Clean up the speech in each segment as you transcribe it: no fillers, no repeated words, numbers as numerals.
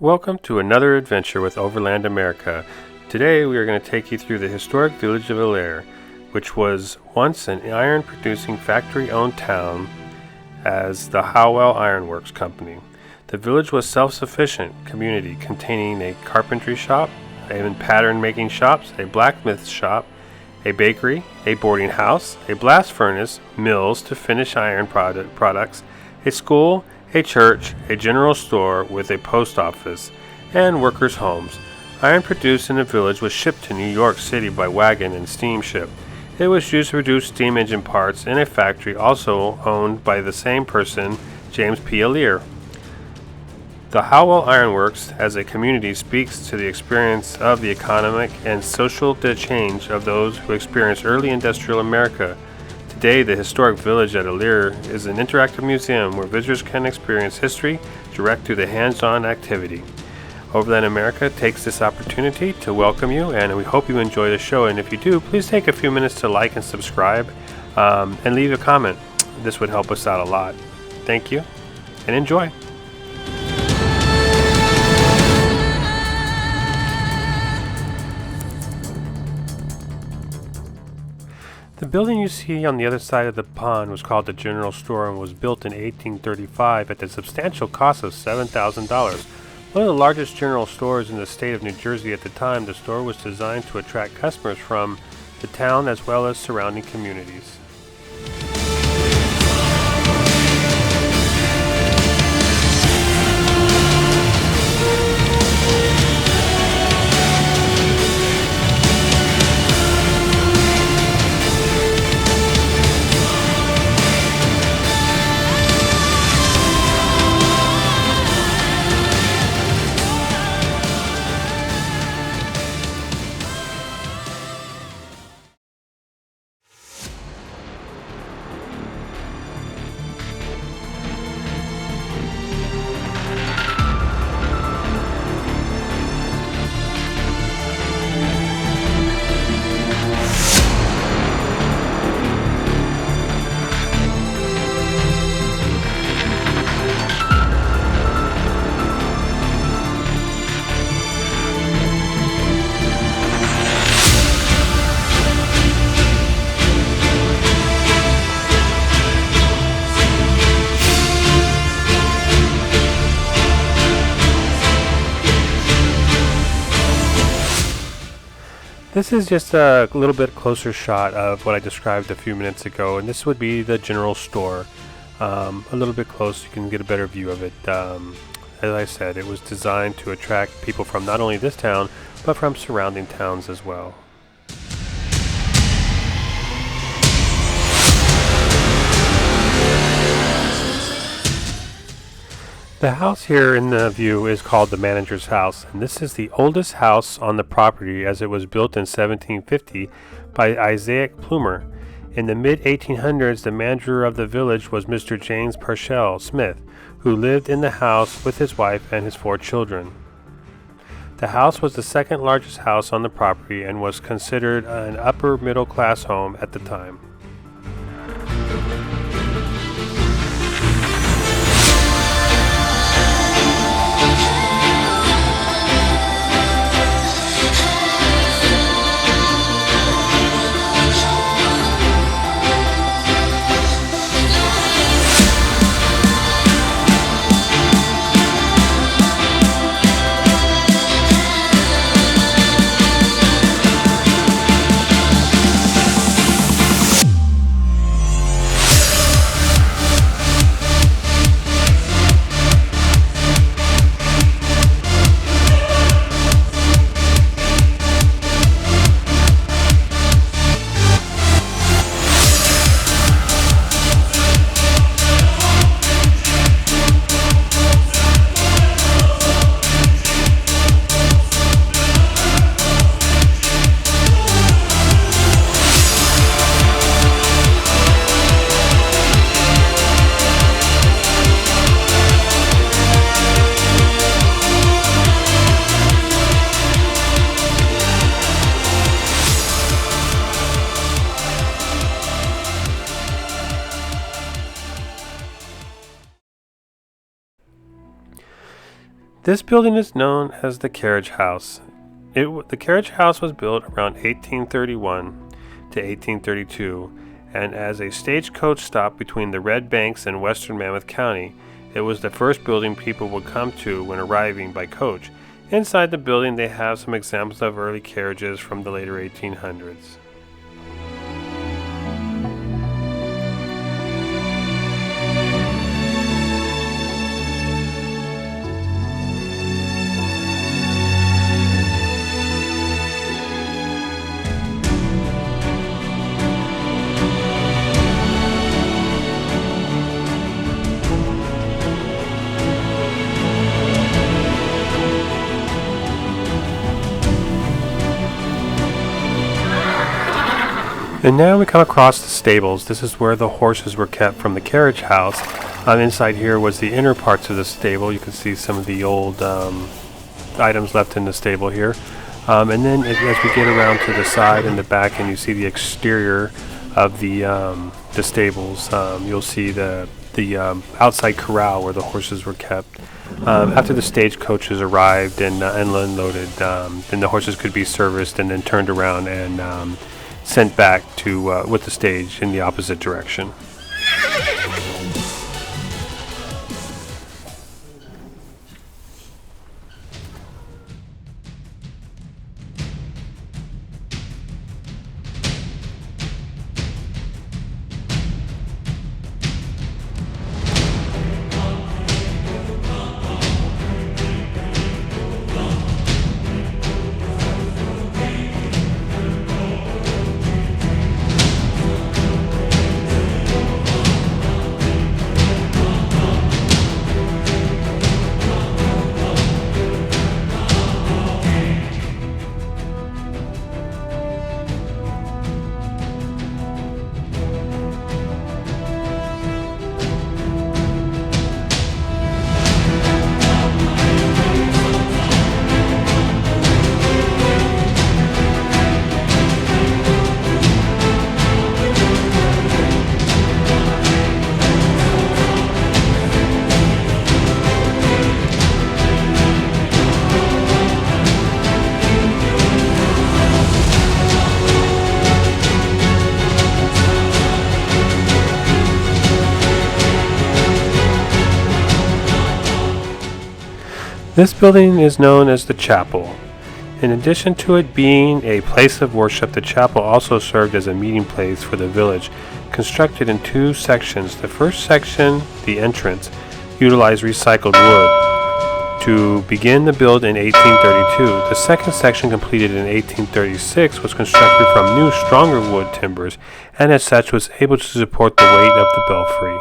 Welcome to another adventure with Overland America. Today we are going to take you through the historic village of Allaire, which was once an iron-producing factory-owned town as the Howell Iron Works Company. The village was self-sufficient community containing a carpentry shop, a pattern-making shops, a blacksmith shop, a bakery, a boarding house, a blast furnace, mills to finish iron products, a school, a church, a general store with a post office, and workers' homes. Iron produced in the village was shipped to New York City by wagon and steamship. It was used to produce steam engine parts in a factory also owned by the same person, James P. Allaire. The Howell Iron Works as a community speaks to the experience of the economic and social change of those who experienced early industrial America. Today, the historic village at Allaire is an interactive museum where visitors can experience history direct through the hands-on activity. Overland America takes this opportunity to welcome you, and we hope you enjoy the show. And if you do, please take a few minutes to like and subscribe and leave a comment. This would help us out a lot. Thank you, and enjoy. The building you see on the other side of the pond was called the General Store and was built in 1835 at the substantial cost of $7,000. One of the largest general stores in the state of New Jersey at the time, the store was designed to attract customers from the town as well as surrounding communities. This is just a little bit closer shot of what I described a few minutes ago, and this would be the general store. A little bit close, you can get a better view of it. As I said, it was designed to attract people from not only this town, but from surrounding towns as well. The house here in the view is called the manager's house, and this is the oldest house on the property as it was built in 1750 by Isaac Plumer. In the mid-1800s, the manager of the village was Mr. James Purcell Smith, who lived in the house with his wife and his 4 children. The house was the second largest house on the property and was considered an upper middle class home at the time. This building is known as the Carriage House. The Carriage House was built around 1831 to 1832, and as a stagecoach stop between the Red Banks and western Monmouth County, it was the first building people would come to when arriving by coach. Inside the building, they have some examples of early carriages from the later 1800s. And now we come across the stables. This is where the horses were kept from the carriage house. Inside here was the inner parts of the stable. You can see some of the old items left in the stable here. And then as we get around to the side and the back and you see the exterior of the stables, you'll see the outside corral where the horses were kept. After the stagecoaches arrived and unloaded, then the horses could be serviced and then turned around and sent back to with the stage in the opposite direction. This building is known as the chapel. In addition to it being a place of worship, the chapel also served as a meeting place for the village, constructed in two sections. The first section, the entrance, utilized recycled wood to begin the build in 1832. The second section, completed in 1836, was constructed from new, stronger wood timbers, and as such was able to support the weight of the belfry.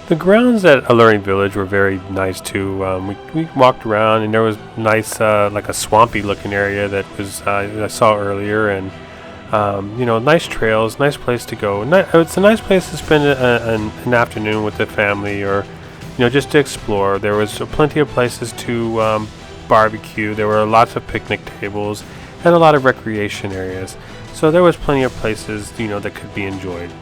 The grounds at Allaire Village were very nice too. We walked around, and there was nice, like a swampy looking area that was I saw earlier, and nice trails, nice place to go. It's a nice place to spend an afternoon with the family, or just to explore. There was plenty of places to barbecue. There were lots of picnic tables and a lot of recreation areas. So there was plenty of places that could be enjoyed.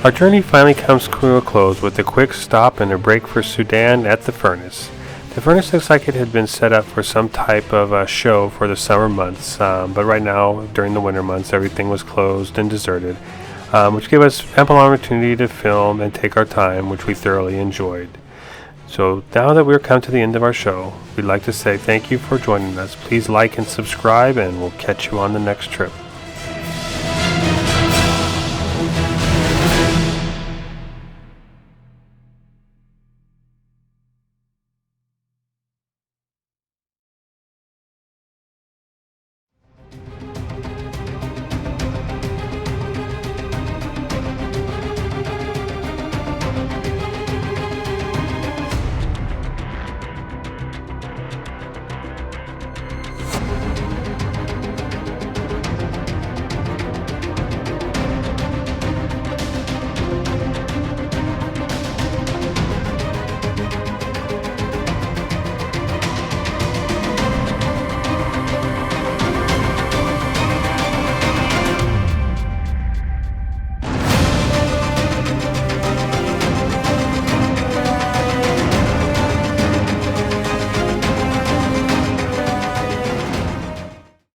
Our journey finally comes to a close with a quick stop and a break for Sudan at the furnace. The furnace looks like it had been set up for some type of a show for the summer months, but right now, during the winter months, everything was closed and deserted, which gave us ample opportunity to film and take our time, which we thoroughly enjoyed. So now that we're come to the end of our show, we'd like to say thank you for joining us. Please like and subscribe, and we'll catch you on the next trip.